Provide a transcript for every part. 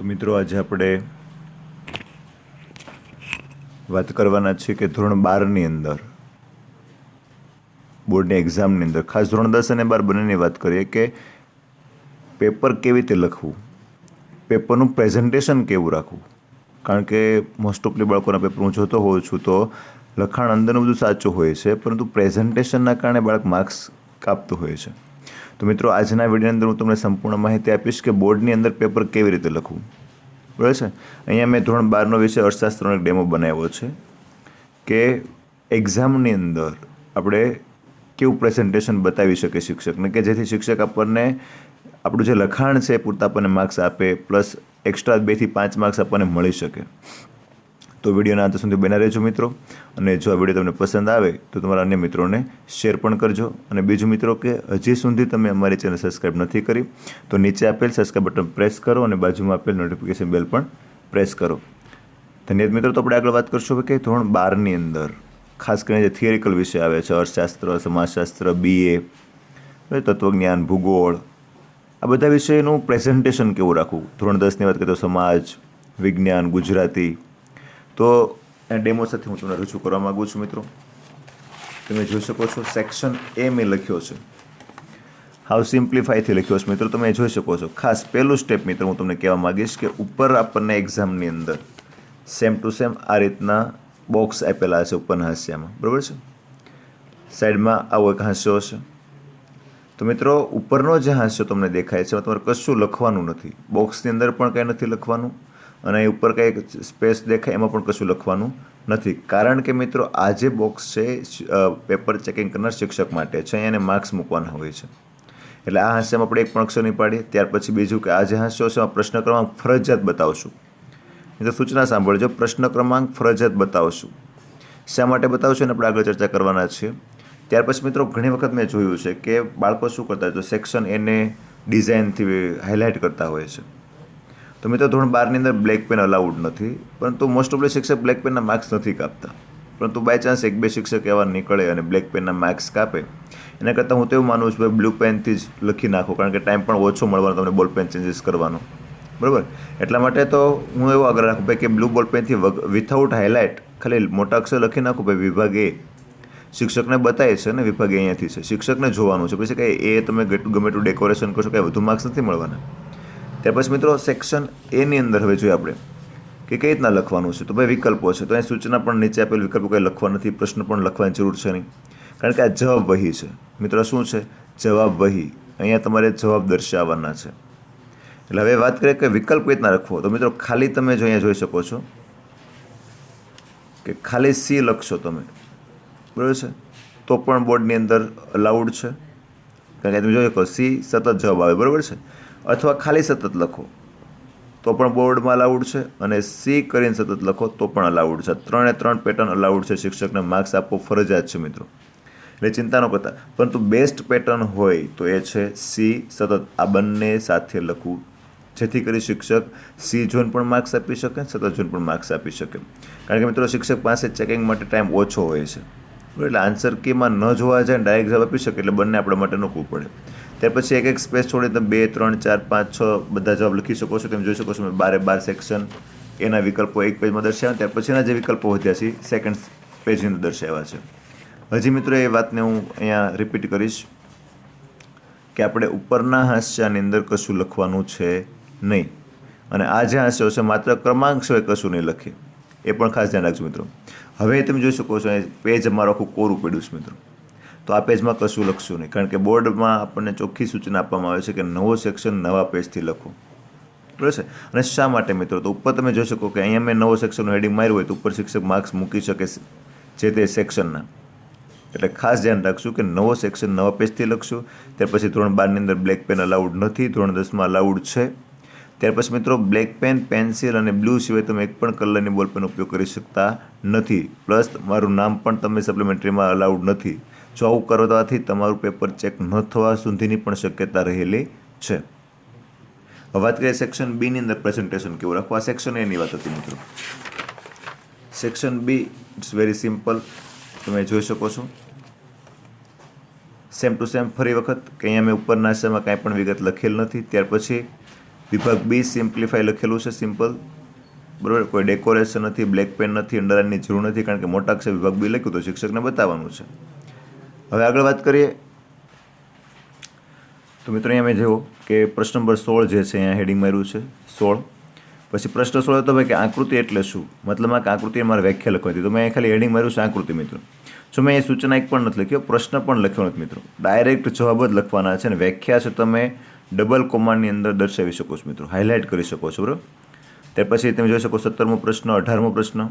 તો મિત્રો આજે આપણે વાત કરવાના છીએ કે ધોરણ 12ની અંદર બોર્ડની એક્ઝામની અંદર ખાસ ધોરણ 10 અને 12 બંનેની વાત કરીએ કે પેપર કેવી રીતે લખવું, પેપરનું પ્રેઝન્ટેશન કેવું રાખવું. કારણ કે મોસ્ટ ઓફલી બાળકોના પેપર હું જોતો હોઉં છું તો લખાણ અંદરનું બધું સાચું હોય છે, પરંતુ પ્રેઝન્ટેશનના કારણે બાળક માર્ક્સ કાપતું હોય છે. તો મિત્રો આજના વિડીયોની અંદર હું તમને સંપૂર્ણ માહિતી આપીશ કે બોર્ડની અંદર પેપર કેવી રીતે લખવું. બરાબર છે. અહીંયા મેં ધોરણ 12નો વિષય અર્થશાસ્ત્રનો એક ડેમો બનાવ્યો છે કે એક્ઝામની અંદર આપણે કેવું પ્રેઝન્ટેશન બતાવી શકે શિક્ષકને કે જેથી શિક્ષક આપણને આપણું જે લખાણ છે એ પૂરતા આપણને માર્ક્સ આપે, પ્લસ એક્સ્ટ્રા 2 થી 5 માર્ક્સ આપણને મળી શકે. તો વિડીયોના અંત સુધી બન્યા રહેજો મિત્રો, અને જો આ વિડીયો તમને પસંદ આવે તો તમારા અન્ય મિત્રોને શેર પણ કરજો. અને બીજું મિત્રો કે હજી સુધી તમે અમારી ચેનલ સબસ્ક્રાઈબ નથી કરી તો નીચે આપેલ સબસ્ક્રાઈબ બટન પ્રેસ કરો અને બાજુમાં આપેલ નોટિફિકેશન બેલ પણ પ્રેસ કરો. ધન્યવાદ મિત્રો. તો આપણે આગળ વાત કરશું કે ધોરણ 12ની અંદર ખાસ કરીને જે થિયરિકલ વિષય આવે છે, અર્થશાસ્ત્ર, સમાજશાસ્ત્ર, BA, તત્વજ્ઞાન, ભૂગોળ, આ બધા વિષયનું પ્રેઝન્ટેશન કેવું રાખવું. ધોરણ 10ની વાત કરીએ તો સમાજ, વિજ્ઞાન, ગુજરાતી. તો એ ડેમો સાથે હું તમને રજૂ કરવા માગું છું મિત્રો. તમે જોઈ શકો છો સેક્શન A મેં લખ્યો છે, હાવ સિમ્પ્લિફાઈથી લખ્યો છે મિત્રો. તમે જોઈ શકો છો. ખાસ પહેલું સ્ટેપ મિત્રો હું તમને કહેવા માગીશ કે ઉપર આપણને એક્ઝામની અંદર સેમ ટુ સેમ આ રીતના બોક્સ આપેલા છે ઉપરના હાસ્યામાં, બરાબર છે. સાઈડમાં આવો એક હાસ્યો હશે. તો મિત્રો ઉપરનો જે હાસ્યો તમને દેખાય છે તમારે કશું લખવાનું નથી, બોક્સની અંદર પણ કંઈ નથી લખવાનું, અને ઉપર કંઈ સ્પેસ દેખાય એમાં પણ કશું લખવાનું નથી. કારણ કે મિત્રો આ જે બોક્સ છે પેપર ચેકિંગ કરનાર શિક્ષક માટે છે, અહીંયા એને માર્ક્સ મૂકવાના હોય છે. એટલે આ હાસ્યમાં આપણે એક પણ અક્ષર નહીં પાડીએ. ત્યાર પછી બીજું કે આ જે હાસ્યો છે એમાં પ્રશ્ન ક્રમાંક ફરજિયાત બતાવશું. તો સૂચના સાંભળજો, પ્રશ્ન ક્રમાંક ફરજિયાત બતાવશું. શા માટે બતાવશું એને આપણે આગળ ચર્ચા કરવાના છીએ. ત્યાર પછી મિત્રો ઘણી વખત મેં જોયું છે કે બાળકો શું કરતા હોય તો સેક્શન એને ડિઝાઇનથી હાઇલાઇટ કરતા હોય છે. તો મિત્રો ધોરણ 12ની અંદર બ્લેક પેન અલાઉડ નથી, પરંતુ મોસ્ટ ઓફલી શિક્ષક બ્લેક પેનના માર્ક્સ નથી કાપતા. પરંતુ બાય ચાન્સ 1-2 શિક્ષક એવા નીકળે અને બ્લેક પેનના માર્ક્સ કાપે, એના કરતાં હું તો એવું માનું છું કે બ્લુ પેનથી જ લખી નાખો, કારણ કે ટાઈમ પણ ઓછો મળવાનો તમને બોલ પેન ચેન્જીસ કરવાનો, બરાબર. એટલા માટે તો હું એવો આગ્રહ રાખું ભાઈ કે બ્લુ બોલ પેનથી વિથઆઉટ હાઇલાઇટ ખાલી મોટા અક્ષર લખી નાખું ભાઈ વિભાગ A. શિક્ષકને બતાવે છે ને વિભાગ અહીંયાથી છે, શિક્ષકને જોવાનું છે. પછી કંઈ એ તમે ગમે એટલું ડેકોરેશન કરશો કંઈ વધુ માર્ક્સ નથી મળવાના. ત્યાર પછી મિત્રો સેક્શન Aની અંદર હવે જોઈએ આપણે કે કઈ રીતના લખવાનું છે. તો ભાઈ વિકલ્પો છે, તો અહીં સૂચના પણ નીચે આપેલ વિકલ્પો કંઈ લખવા નથી, પ્રશ્ન પણ લખવાની જરૂર છે નહીં, કારણ કે આ જવાબ વહી છે મિત્રો. શું છે? જવાબ વહી. અહીંયા તમારે જવાબ દર્શાવવાના છે. એટલે હવે વાત કરીએ કે વિકલ્પ કઈ રીતના લખવો. તો મિત્રો ખાલી તમે જો અહીંયા જોઈ શકો છો કે ખાલી C લખશો તમે, બરાબર છે, તો પણ બોર્ડની અંદર અલાઉડ છે. કારણ કે તમે જોઈ શકો C સતત જવાબ આવે, બરાબર છે. અથવા ખાલી સતત લખો તો પણ બોર્ડમાં અલાઉડ છે, અને C કરીને સતત લખો તો પણ અલાઉડ છે. 3 પેટર્ન અલાઉડ છે. શિક્ષકને માર્ક્સ આપવો ફરજિયાત છે મિત્રો, એટલે ચિંતા ન કરતા. પરંતુ બેસ્ટ પેટર્ન હોય તો એ છે C સતત. આ બંને સાથે લખવું, જેથી કરી શિક્ષક C જોઈને પણ માર્ક્સ આપી શકે, સતત જોઈને પણ માર્ક્સ આપી શકે. કારણ કે મિત્રો શિક્ષક પાસે ચેકિંગ માટે ટાઈમ ઓછો હોય છે, એટલે આન્સર કીમાં ન જોવા જાય ડાયરેક્ટ જવાબ આપી શકે, એટલે બંને આપણા માટે નોખવું પડે. ત્યાર પછી એક સ્પેસ છોડી તમે 2, 3, 4, 5, 6 બધા જવાબ લખી શકો છો. તમે જોઈ શકો છો 12 સેક્શન એના વિકલ્પો એક પેજમાં દર્શાવ્યા. ત્યાર પછીના જે વિકલ્પો વધ્યા છે સેકન્ડ પેજની અંદર દર્શાવ્યા છે. હજી મિત્રો એ વાતને હું અહીંયા રિપીટ કરીશ કે આપણે ઉપરના હાસ્યાની અંદર કશું લખવાનું છે નહીં, અને આ જે હાસ્યો છે માત્ર ક્રમાંક સિવાય કશું નહીં લખીએ, એ પણ ખાસ ધ્યાન રાખજો મિત્રો. હવે તમે જોઈ શકો છો પેજ અમારું આખું કોરું પડ્યું છે મિત્રો. તો આ પેજમાં કશું લખશું નહીં, કારણ કે બોર્ડમાં આપણને ચોખ્ખી સૂચના આપવામાં આવે છે કે નવો સેક્શન નવા પેજથી લખો, બરાબર છે. અને શા માટે મિત્રો? તો ઉપર તમે જોઈ શકો કે અહીંયા મેં નવો સેક્શનનું હેડિંગ માર્યું હોય તો ઉપર શિક્ષક માર્ક્સ મૂકી શકે છે તે સેક્શનના. એટલે ખાસ ધ્યાન રાખશું કે નવો સેક્શન નવા પેજથી લખશું. ત્યાર પછી ધોરણ 12ની અંદર બ્લેક પેન અલાઉડ નથી, ધોરણ 10માં અલાઉડ છે. ત્યાર પછી મિત્રો બ્લેક પેન, પેન્સિલ અને બ્લુ સિવાય તમે એક પણ કલરની બોલ પેન ઉપયોગ કરી શકતા નથી. પ્લસ મારું નામ પણ તમે સપ્લિમેન્ટરીમાં અલાઉડ નથી. જો આવું કરવાથી તમારું પેપર ચેક ન થવા સુધીની પણ શક્યતા રહેલી છે. હવે વાત કરીએ સેક્શન B ની અંદર પ્રેઝન્ટેશન કેવું રાખવું. આ સેક્શન A ની વાત હતી મિત્રો. Section B it's very simple. તમે જોઈ શકો છો સેમ ટુ સેમ ફરી વખત કે અહીંયા મેં ઉપરના હાસ્યમાં કાંઈ પણ વિગત લખેલ નથી. ત્યાર પછી વિભાગ બી સિમ્પ્લિફાઈ લખેલું છે, સિમ્પલ, બરાબર. કોઈ ડેકોરેશન નથી, બ્લેક પેન નથી, અંડરલાઇનની જરૂર નથી, કારણ કે મોટા અક્ષર વિભાગ બી લખ્યું તો શિક્ષકને બતાવવાનું છે. હવે આગળ વાત કરીએ તો મિત્રો અહીંયા મેં જોયું કે પ્રશ્ન નંબર 16 જે છે અહીંયા હેડિંગ માર્યું છે 16. પછી પ્રશ્ન 16 હતો ભાઈ કે આકૃતિ એટલે શું, મતલબમાં કે આકૃતિ મારે વ્યાખ્યા લખવાની હતી, તો મેં ખાલી હેડિંગ માર્યું છે આકૃતિ મિત્રો. જો મેં એ સૂચના એક પણ નથી લખ્યો, પ્રશ્ન પણ લખ્યો નથી મિત્રો, ડાયરેક્ટ જવાબ જ લખવાના છે. અને વ્યાખ્યા છે તમે ડબલ કોમાની અંદર દર્શાવી શકો છો મિત્રો, હાઇલાઇટ કરી શકો છો, બરાબર. ત્યાર પછી તમે જોઈ શકો 17મો પ્રશ્ન, 18મો પ્રશ્ન.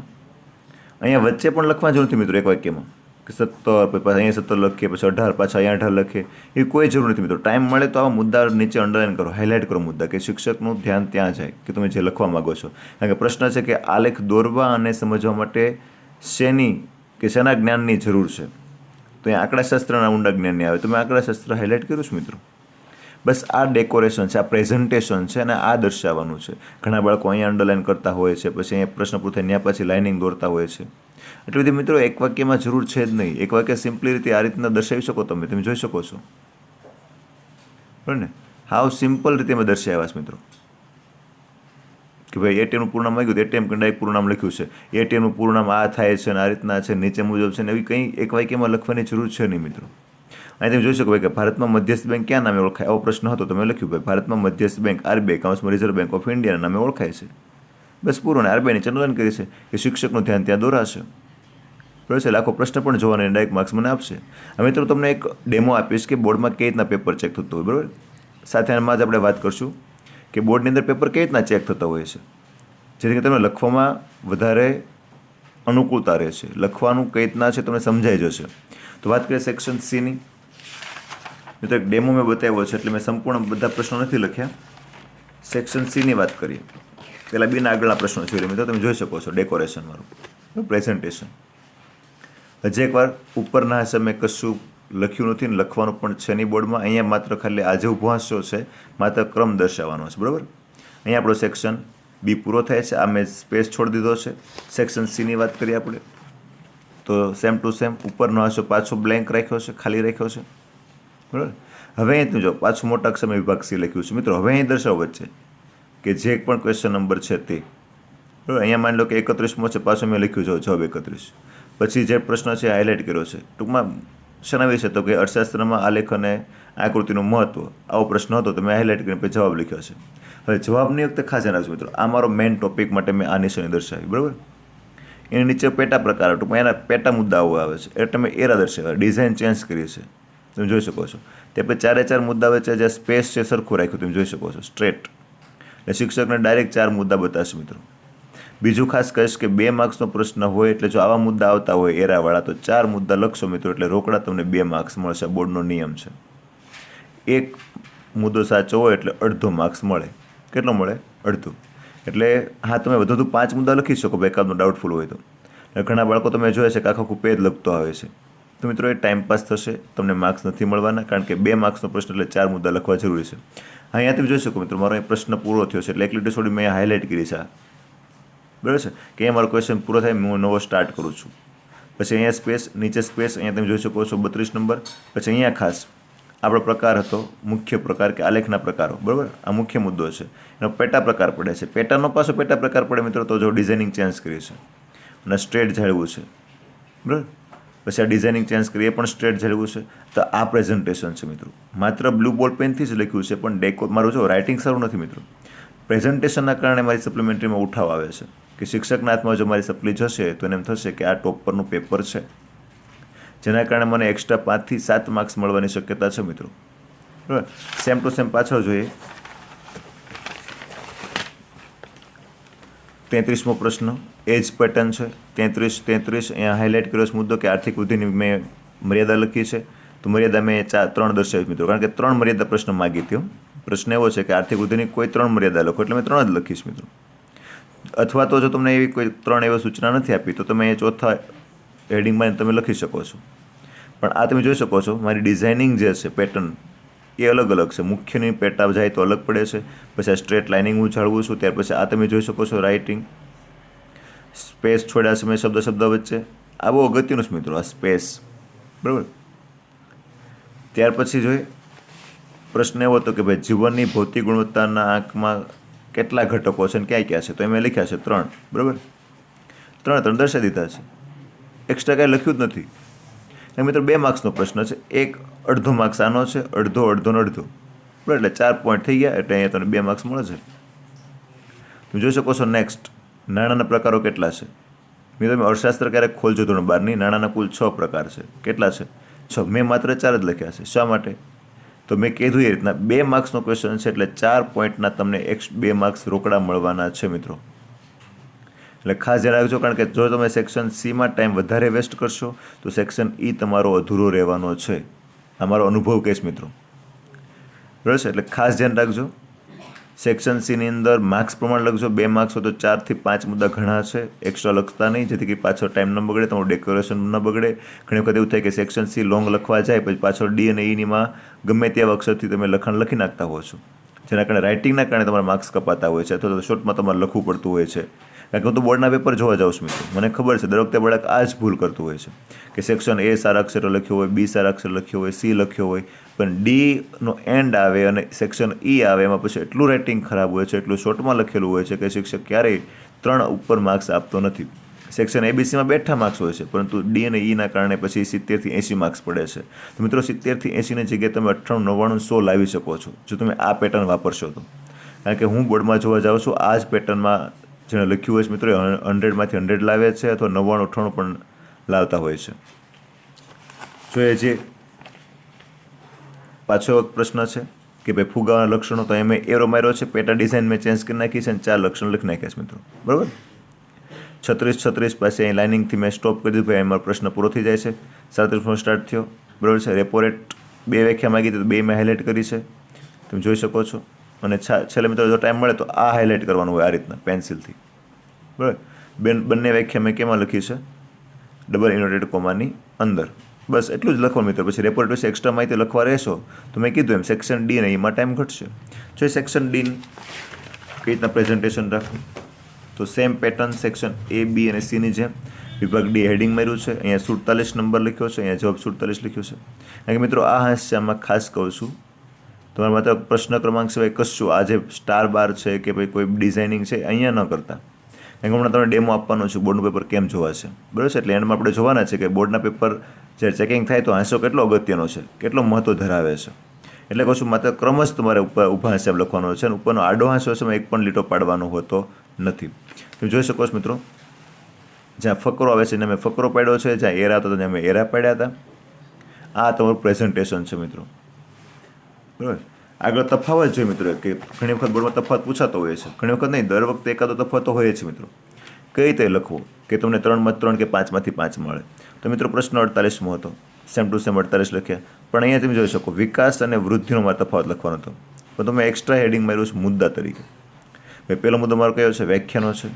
અહીંયા વચ્ચે પણ લખવા જરૂર નથી મિત્રો એક વાક્યમાં કે 17, પછી અહીંયા 17 લખીએ, પછી 18, પાછા અહીંયા 18 લખીએ, એ કોઈ જરૂર નથી મિત્રો. ટાઈમ મળે તો આવા મુદ્દા નીચે અંડરલાઇન કરો, હાઇલાઇટ કરો મુદ્દા, કે શિક્ષકનું ધ્યાન ત્યાં જાય કે તમે જે લખવા માગો છો. કારણ કે પ્રશ્ન છે કે આલેખ દોરવા અને સમજવા માટે શેના જ્ઞાનની જરૂર છે, તો અહીંયા આંકડાશાસ્ત્રના ઊંડા જ્ઞાનની આવે, તો મેં આંકડાશાસ્ત્ર હાઇલાઇટ કર્યું છે મિત્રો. બસ આ ડેકોરેશન છે, આ પ્રેઝન્ટેશન છે, અને આ દર્શાવવાનું છે. ઘણા બાળકો અહીંયા અંડરલાઇન કરતા હોય છે, પછી અહીંયા પ્રશ્ન પૂછે ત્યાં પછી લાઇનિંગ દોરતા હોય છે. એટલે બધી મિત્રો એક વાક્યમાં જરૂર છે જ નહીં. એક વાક્ય સિમ્પલી રીતે આ રીતના દર્શાવી શકો તમે જોઈ શકો છો, બરાબર ને. હાવ સિમ્પલ રીતે મેં દર્શાવ્યા છે મિત્રો, કે ભાઈ એટીએમનું પૂરું નામ માંગ્યું તો એટીએમ ડાયરેક્ટ પૂરું નામ લખ્યું છે, એટીએમનું પૂરું નામ આ થાય છે અને આ રીતના છે, નીચે મુજબ છે, ને એવી કંઈ એક વાક્યમાં લખવાની જરૂર છે નહીં મિત્રો. અહીં તમે જોઈ શકો ભાઈ કે ભારતમાં મધ્યસ્થ બેંક ક્યાં નામે ઓળખાય, આવો પ્રશ્ન હતો, તમે લખ્યું ભાઈ ભારતમાં મધ્યસ્થ બેંક RBI કાઉન્સમાં રિઝર્વ બેંક ઓફ ઇન્ડિયાના નામે ઓળખાય છે, બસ પૂરું. ને RBIની ચંદન કરી છે કે શિક્ષકનું ધ્યાન ત્યાં દોરાશે, બરાબર છે. આખો પ્રશ્ન પણ જોવાને ડાયરેક્ટ માર્ક્સ મને આપશે. હવે મિત્રો તમને એક ડેમો આપીશ કે બોર્ડમાં કઈ રીતના પેપર ચેક થતું હોય, બરાબર. સાથે એમાં જ આપણે વાત કરશું કે બોર્ડની અંદર પેપર કઈ રીતના ચેક થતા હોય છે, જેથી કે તમને લખવામાં વધારે અનુકૂળતા રહેશે, લખવાનું કઈ રીતના છે તમને સમજાઈ જશે. તો વાત કરીએ સેક્શન Cની. મિત્રો એક ડેમો મેં બતાવ્યો છે, એટલે મેં સંપૂર્ણ બધા પ્રશ્નો નથી લખ્યા. સેક્શન Cની વાત કરીએ પહેલાં બીના આગળના પ્રશ્નો જોઈ મિત્રો, તમે જોઈ શકો છો ડેકોરેશન મારું પ્રેઝન્ટેશન. હજી એકવાર ઉપરના હશે મેં કશું લખ્યું નથી, ને લખવાનું પણ છે નહીં બોર્ડમાં. અહીંયા માત્ર ખાલી આજે ઊભો હશો છે, માત્ર ક્રમ દર્શાવવાનો છે, બરાબર. અહીંયા આપણો સેક્શન B પૂરો થાય છે. આ મેં સ્પેસ છોડી દીધો છે. સેક્શન Cની વાત કરીએ આપણે તો સેમ ટુ સેમ ઉપરનો હશો પાછો બ્લેન્ક રાખ્યો છે, ખાલી રાખ્યો છે, બરાબર. હવે અહીં જો પાછું મોટા અક્ષરમાં વિભાગ C લખ્યું છે મિત્રો. હવે અહીં દર્શાવો વચ્ચે કે જે પણ ક્વેશ્ચન નંબર છે તે, બરાબર. અહીંયા માની લો કે 31મો છે, પાછો મેં લખ્યું છે જવાબ 31. પછી જે પ્રશ્ન છે હાઇલાઇટ કર્યો છે. ટૂંકમાં શેના વિશે તો કે અર્થશાસ્ત્રમાં આલેખ અને આકૃતિનું મહત્વ, આવો પ્રશ્ન હતો તો મેં હાઇલાઇટ કરીને પછી જવાબ લખ્યો છે. હવે જવાબની વખતે ખાસ ધ્યાન રાખજો મિત્રો, આ મારો મેઇન ટોપિક માટે મેં આ નિશાની દર્શાવી, બરાબર. એની નીચે પેટા પ્રકાર, ટૂંકમાં એના પેટા મુદ્દાઓ આવે છે, એટલે મેં એરા દર્શાવ્યા, ડિઝાઇન ચેન્જ કરી છે, તમે જોઈ શકો છો. તે પછી 4 મુદ્દા વચ્ચે જે સ્પેસ છે સરખું રાખ્યું, તમે જોઈ શકો છો સ્ટ્રેટ. એટલે શિક્ષકને ડાયરેક્ટ 4 મુદ્દા બતાવશે મિત્રો. બીજું ખાસ કહીશ કે 2 માર્ક્સનો પ્રશ્ન હોય એટલે જો આવા મુદ્દા આવતા હોય એરાવાળા તો 4 મુદ્દા લખશો મિત્રો, એટલે રોકડા તમને 2 માર્ક્સ મળશે. બોર્ડનો નિયમ છે. એક મુદ્દો સાચો હોય એટલે અડધો માર્ક્સ મળે. કેટલો મળે? અડધો. એટલે હા, તમે વધુ 5 મુદ્દા લખી શકો ભાઈ, એકાદનો ડાઉટફુલ હોય તો. ઘણા બાળકો તમે જોયા છે કે આખું પેજ લખતો આવે છે, તો મિત્રો એ ટાઈમપાસ થશે, તમને માર્ક્સ નથી મળવાના, કારણ કે 2 માર્ક્સનો પ્રશ્ન એટલે 4 મુદ્દા લખવા જરૂરી છે. અહીંયા તમે જોઈ શકો મિત્રો, મારો અહીં પ્રશ્ન પૂરો થયો છે, એટલે એક લીટી છોડી મેં અહીંયા હાઇલાઇટ કરી છે, બરાબર છે, કે અહીંયા મારો ક્વેશ્ચન પૂરો થાય, હું નવો સ્ટાર્ટ કરું છું. પછી અહીંયા સ્પેસ, નીચે સ્પેસ, અહીંયા તમે જોઈ શકો છો 32 નંબર. પછી અહીંયા ખાસ આપણો પ્રકાર હતો મુખ્ય પ્રકાર કે આલેખના પ્રકારો, બરાબર. આ મુખ્ય મુદ્દો છે, એનો પેટા પ્રકાર પડે છે. પેટાનો પાછો પેટા પ્રકાર પડે મિત્રો, તો જો ડિઝાઇનિંગ ચેન્જ કરી છે અને સ્ટ્રેટ જાળવું છે, બરાબર. પછી આ ડિઝાઇનિંગ ચેન્જ કરી એ પણ સ્ટ્રેટ જાળવું છે. તો આ પ્રેઝન્ટેશન છે મિત્રો, માત્ર બ્લુ બોલ પેનથી જ લખ્યું છે, પણ મારું જો રાઇટિંગ સારું નથી મિત્રો. પ્રેઝન્ટેશનના કારણે મારી સપ્લિમેન્ટરીમાં ઉઠાવ આવે છે કે શિક્ષકના હાથમાં જો મારી સપ્લી જશે તો એને એમ થશે કે આ ટોપ પરનું પેપર છે, જેના કારણે મને એક્સ્ટ્રા 5 થી 7 માર્ક્સ મળવાની શક્યતા છે મિત્રો, બરાબર. સેમ ટુ સેમ પાછળ જોઈએ 33મો પ્રશ્ન, એ જ પેટર્ન છે. 33 અહીંયા હાઇલાઇટ કર્યો છે મુદ્દો કે આર્થિક વૃદ્ધિની મેં મર્યાદા લખી છે, તો મર્યાદા મેં 3 દર્શાવી મિત્રો, કારણ કે 3 મર્યાદા પ્રશ્ન માગી હતી. પ્રશ્ન એવો છે કે આર્થિક વૃદ્ધિની કોઈ 3 મર્યાદા લખો, એટલે મેં 3 જ લખીશ મિત્રો. અથવા તો જો તમને એવી કોઈ 3 એવી સૂચના નથી આપી તો તમે એ ચોથા હેડિંગમાં તમે લખી શકો છો. પણ આ તમે જોઈ શકો છો મારી ડિઝાઇનિંગ જે છે પેટર્ન એ અલગ અલગ છે. મુખ્યની પેટા જાય તો અલગ પડે છે, પછી આ સ્ટ્રેટ લાઇનિંગ હું જાળવું છું, ત્યાર પછી આ તમે જોઈ શકો છો રાઇટિંગ સ્પેસ છોડ્યા છે મેં શબ્દ વચ્ચે, આ બહુ અગત્યનું છે મિત્રો, આ સ્પેસ, બરાબર. ત્યાર પછી જોઈએ પ્રશ્ન એવો હતો કે ભાઈ જીવનની ભૌતિક ગુણવત્તાના આંકમાં કેટલા ઘટકો છે અને ક્યાં ક્યાં છે, તો એમ લખ્યા છે 3, બરાબર. 3 દર્શાવી દીધા છે, એક્સ્ટ્રા કાંઈ લખ્યું જ નથી. અને મિત્રો 2 માર્ક્સનો પ્રશ્ન છે, એક અડધો માર્ક્સ આનો છે, અડધો ને અડધો, બરાબર. એટલે 4 પોઈન્ટ થઈ ગયા, એટલે અહીંયા તમને 2 માર્ક્સ મળે છે. તમે જોઈ શકો છો. નેક્સ્ટ, નાણાંના પ્રકારો કેટલા છે. મિત્રો તમે અર્થશાસ્ત્ર ક્યારેક ખોલજો ધોરણ 12ની. નાણાંના કુલ 6 પ્રકાર છે. કેટલા છે? 6. મેં માત્ર 4 જ લખ્યા છે. શા માટે? તો મેં કીધું એ રીતના 2 માર્ક્સનો ક્વેશ્ચન છે, એટલે 4 પોઈન્ટના તમને 2 માર્ક્સ રોકડા મળવાના છે મિત્રો. એટલે ખાસ ધ્યાન રાખજો, કારણ કે જો તમે સેક્શન સીમાં ટાઈમ વધારે વેસ્ટ કરશો તો સેક્શન ઈ તમારો અધૂરો રહેવાનો છે. આ મારો અનુભવ કહેશ મિત્રો, બરાબર છે. એટલે ખાસ ધ્યાન રાખજો. સેક્શન સીની અંદર માર્ક્સ પ્રમાણે લખજો. 2 માર્ક્સ હોય તો 4 થી 5 મુદ્દા ઘણા છે, એક્સ્ટ્રા લખતા નહીં, જેથી કે પાછળ ટાઈમ ન બગડે, તમારું ડેકોરેશન ન બગડે. ઘણી વખત એવું થાય કે સેક્શન સી લોંગ લખવા જાય, પછી પાછળ ડી અને ઈનીમાં ગમે તેવા અક્ષરથી તમે લખાણ લખી નાખતા હો છો, જેના કારણે રાઇટિંગના કારણે તમારા માર્ક્સ કપાતા હોય છે, અથવા તો શોર્ટમાં તમારે લખવું પડતું હોય છે. કારણ કે હું તો બોર્ડના પેપર જોવા જાઉં છું મિત્રો, મને ખબર છે દર વખતે બાળક આ જ ભૂલ કરતું હોય છે કે સેક્શન એ સારા અક્ષર લખ્યો હોય, બી સારા અક્ષર લખ્યો હોય, સી લખ્યો હોય, પણ ડીનો એન્ડ આવે અને સેક્શન ઈ આવે, એમાં પછી એટલું રાઇટિંગ ખરાબ હોય છે, એટલું શોર્ટમાં લખેલું હોય છે કે શિક્ષક ક્યારેય 3 ઉપર માર્ક્સ આપતો નથી. સેક્શન એબીસીમાં બેઠા માર્ક્સ હોય છે, પરંતુ ડી અને ઈના કારણે પછી 70 થી 80 માર્ક્સ પડે છે. તો મિત્રો 70 થી 80ની જગ્યાએ તમે 98, 99, 100 લાવી શકો છો જો તમે આ પેટર્ન વાપરશો તો. કારણ કે હું બોર્ડમાં જોવા જાઉં છું, આ જ પેટર્નમાં જેણે લખ્યું હોય છે મિત્રો, 100માંથી 100 લાવે છે, અથવા 99, 98 પણ લાવતા હોય છે. જોઈએ જે પાછો એક પ્રશ્ન છે કે ભાઈ ફુગાવાના લક્ષણો, તો એમ એરો માર્યો છે, પેટા ડિઝાઇન મેં ચેન્જ કરી નાખી છે અને 4 લક્ષણ લખી નાખ્યા છે મિત્રો, બરાબર. 36 પાસે અહીં લાઇનિંગથી મેં સ્ટોપ કરી દીધું, ભાઈ એમાં પ્રશ્ન પૂરો થઈ જાય છે. 37 સ્ટાર્ટ થયો, બરાબર છે. રેપો રેટ 2 વ્યાખ્યા માગી હતી, તો 2 મેં હાઇલાઇટ કરી છે, તમે જોઈ શકો છો. અને છેલ્લે મિત્રો જો ટાઈમ મળે તો આ હાઇલાઇટ કરવાનું હોય આ રીતના પેન્સિલથી, બરાબર. બંને વ્યાખ્યા મેં કેમાં લખી છે? ડબલ ઇન્વર્ટેડ કોમાની અંદર. બસ એટલું જ લખવાનું મિત્રો. પછી રેપોર્ટ વિશે એક્સ્ટ્રા માહિતી લખવા રહેશો તો મેં કીધું એમ સેક્શન ડી ને એમાં ટાઈમ ઘટશે. જો સેક્શન ડી કઈ રીતના પ્રેઝન્ટેશન રાખવું, તો સેમ પેટર્ન સેક્શન એ, બી અને સીની જેમ વિભાગ ડી હેડિંગ માર્યું છે, અહીંયા 47 નંબર લખ્યો છે, અહીંયા જવાબ 47 લખ્યો છે. કારણ કે મિત્રો આ હાસ્યામાં ખાસ કહું છું, તમારે માત્ર પ્રશ્ન ક્રમાંક સિવાય કશું આ જે સ્ટાર બાર છે કે ભાઈ કોઈ ડિઝાઇનિંગ છે અહીંયા ન કરતા. કારણ કે હમણાં તમને ડેમો આપવાનો છું બોર્ડનું પેપર કેમ જોવાશે, બરાબર છે. એટલે એન્ડમાં આપણે જોવાના છે કે બોર્ડના પેપર જ્યારે ચેકિંગ થાય તો હાંસો કેટલો અગત્યનો છે, કેટલો મહત્ત્વ ધરાવે છે. એટલે કહું છું માત્ર ક્રમ જ તમારે ઉપર ઊભા હિસાબ લખવાનો છે, અને ઉપરનો આડો હાંસો છે એક પણ લીટો પાડવાનો હોતો નથી. તમે જોઈ શકો છો મિત્રો, જ્યાં ફકરો આવે છે એને મેં ફકરો પાડ્યો છે, જ્યાં એરા હતો ત્યાં મેં એરા પાડ્યા હતા. આ તમારું પ્રેઝન્ટેશન છે મિત્રો, બરાબર. આગળ તફાવત જોઈએ મિત્રો, કે ઘણી વખત બોર્ડમાં તફાવત પૂછાતો હોય છે, ઘણી વખત નહીં, દર વખતે એકાદો તફાવત તો હોય છે મિત્રો. કઈ રીતે લખવો કે તમને 3માંથી 3 કે 5માંથી 5 મળે? તો મિત્રો પ્રશ્ન 48મો હતો, સેમ ટુ સેમ 48 લખ્યા, પણ અહીંયા તમે જોઈ શકો વિકાસ અને વૃદ્ધિનો મારે તફાવત લખવાનો હતો, પણ તમે એક્સ્ટ્રા હેડિંગ માર્યું છે મુદ્દા તરીકે. ભાઈ પહેલો મુદ્દો મારો કયો છે? વ્યાખ્યાનો છે,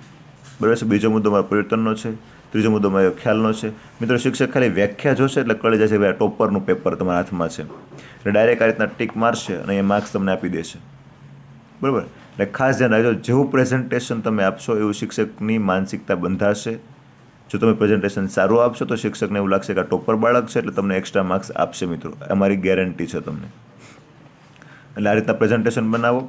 બરાબર છે. બીજો મુદ્દો મારો પરિવર્તનનો છે, ત્રીજો મુદ્દો મારો ખ્યાલનો છે. મિત્રો શિક્ષક ખાલી વ્યાખ્યા જોશે એટલે કળી જશે કે ટોપરનું પેપર તમારા હાથમાં છે, એટલે ડાયરેક્ટ આ રીતના ટીક મારશે અને એ માર્ક્સ તમને આપી દેશે, બરાબર. એટલે ખાસ ધ્યાન રાખજો, જેવું પ્રેઝન્ટેશન તમે આપશો એવું શિક્ષકની માનસિકતા બંધાશે. જો તમે પ્રેઝન્ટેશન સારું આપશો તો શિક્ષકને એવું લાગશે કે આ ટોપર બાળક છે, એટલે તમને એક્સ્ટ્રા માર્ક્સ આપશે મિત્રો, અમારી ગેરંટી છે તમને. એટલે આ રીતના પ્રેઝન્ટેશન બનાવો.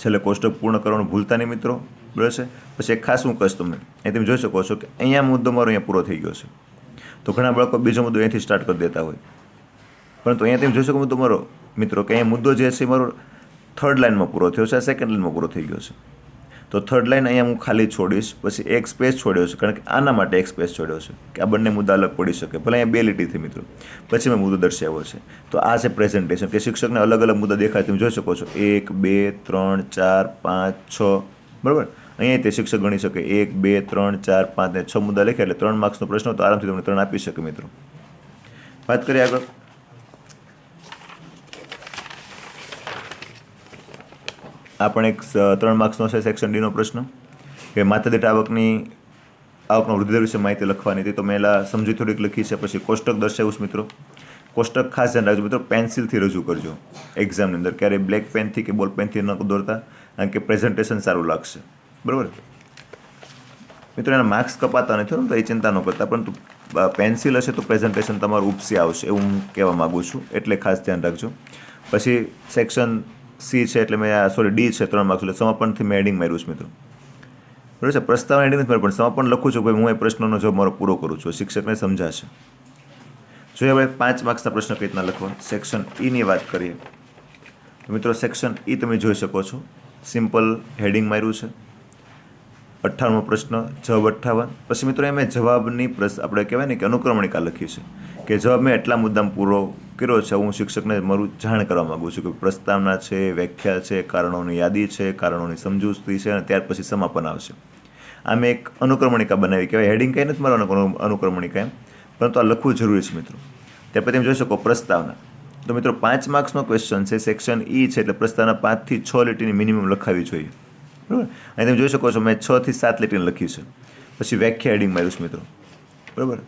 છેલ્લે કોષ્ટક પૂર્ણ કરવાનું ભૂલતા નહીં મિત્રો, બરાબર છે. પછી એક ખાસ હું કહીશ તમને, અહીં તમે જોઈ શકો છો કે અહીંયા મુદ્દો મારો અહીંયા પૂરો થઈ ગયો છે, તો ઘણા બાળકો બીજો મુદ્દો અહીંથી સ્ટાર્ટ કરી દેતા હોય, પરંતુ અહીંયા તમે જોઈ શકો મુદ્દો મારો મિત્રો કે અહીંયા મુદ્દો જે છે મારો 3rd લાઇનમાં પૂરો થયો છે, આ 2nd લાઇનમાં પૂરો થઈ ગયો છે. તો 3rd લાઇન અહીંયા હું ખાલી છોડીશ, પછી એક સ્પેસ છોડ્યો છે, કારણ કે આના માટે એક સ્પેસ છોડ્યો છે કે આ બંને મુદ્દા અલગ પડી શકે, ભલે અહીંયા 2 લીટીથી મિત્રો, પછી મેં મુદ્દો દર્શાવ્યો છે. તો આ છે પ્રેઝન્ટેશન, કે શિક્ષકને અલગ અલગ મુદ્દા દેખાય, તમે જોઈ શકો છો 1, 2, 3, 4, 5, 6, બરાબર. અહીંયા તે શિક્ષક ગણી શકે 1, 2, 3, 4, 5 ને 6 મુદ્દા લખ્યા, એટલે 3 માર્ક્સનો પ્રશ્ન હોય તો આરામથી તમને 3 આપી શકે મિત્રો. વાત કરીએ આગળ. આ પણ એક 3 માર્ક્સનો છે સેક્શન ડીનો પ્રશ્ન, કે માથાદીઠ આવકનો વૃદ્ધિદર વિશે માહિતી લખવાની હતી, તો મેં સમજી થોડીક લખી છે. પછી કોષ્ટક દર્શાવ્યું છે મિત્રો. કોષ્ટક ખાસ ધ્યાન રાખજો મિત્રો, પેન્સિલથી રજૂ કરજો એક્ઝામની અંદર, ક્યારેય બ્લેક પેનથી કે બોલ પેનથી ન દોરતા, કારણ કે પ્રેઝન્ટેશન સારું લાગશે, બરાબર મિત્રો. એના માર્ક્સ કપાતા નથી તો એ ચિંતા ન કરતા, પરંતુ પેન્સિલ હશે તો પ્રેઝન્ટેશન તમારું ઉપસી આવશે એવું હું કહેવા માગું છું, એટલે ખાસ ધ્યાન રાખજો. પછી સેક્શન સી છે એટલે મેં ડી છે 3 માર્ક્સ, એટલે સમાપનથી મેં હેડિંગ માર્યું છે મિત્રો. બરાબર છે. પ્રસ્તાવના હેડિંગ નથી માર્યું, પણ સમાપન લખું છું ભાઈ હું એ પ્રશ્નનો જવાબ મારો પૂરો કરું છું, શિક્ષકને સમજાશે. જોઈએ આપણે 5 માર્ક્સના પ્રશ્ન કઈ રીતના લખવા. સેક્શન ઈની વાત કરીએ તો મિત્રો સેક્શન ઈ તમે જોઈ શકો છો, સિમ્પલ હેડિંગ માર્યું છે. 58મો પ્રશ્ન, જવાબ 58. પછી મિત્રો એમ જવાબની આપણે કહેવાય ને કે અનુક્રમણિકા લખી છે કે જવાબ મેં એટલા મુદ્દામાં પૂરો કર્યો છે. હું શિક્ષકને મારું જાણ કરવા માગું છું કે પ્રસ્તાવના છે, વ્યાખ્યા છે, કારણોની યાદી છે, કારણોની સમજૂતી છે, અને ત્યાર પછી સમાપન આવશે. આ મેં એક અનુક્રમણિકા બનાવી, કહેવાય હેડિંગ કંઈ નથી મારવાનું અનુક્રમણિકા એમ, પરંતુ આ લખવું જરૂરી છે મિત્રો. ત્યાર પછી તમે જોઈ શકો પ્રસ્તાવના. તો મિત્રો 5 માર્ક્સનો ક્વેશ્ચન છે, સેક્શન ઈ છે, એટલે પ્રસ્તાવના 5 થી 6 લીટીની મિનિમમ લખાવી જોઈએ. બરાબર. અહીં તમે જોઈ શકો છો મેં 6 થી 7 લીટીની લખી છે. પછી વ્યાખ્યા હેડિંગ માર્યું છે મિત્રો. બરાબર.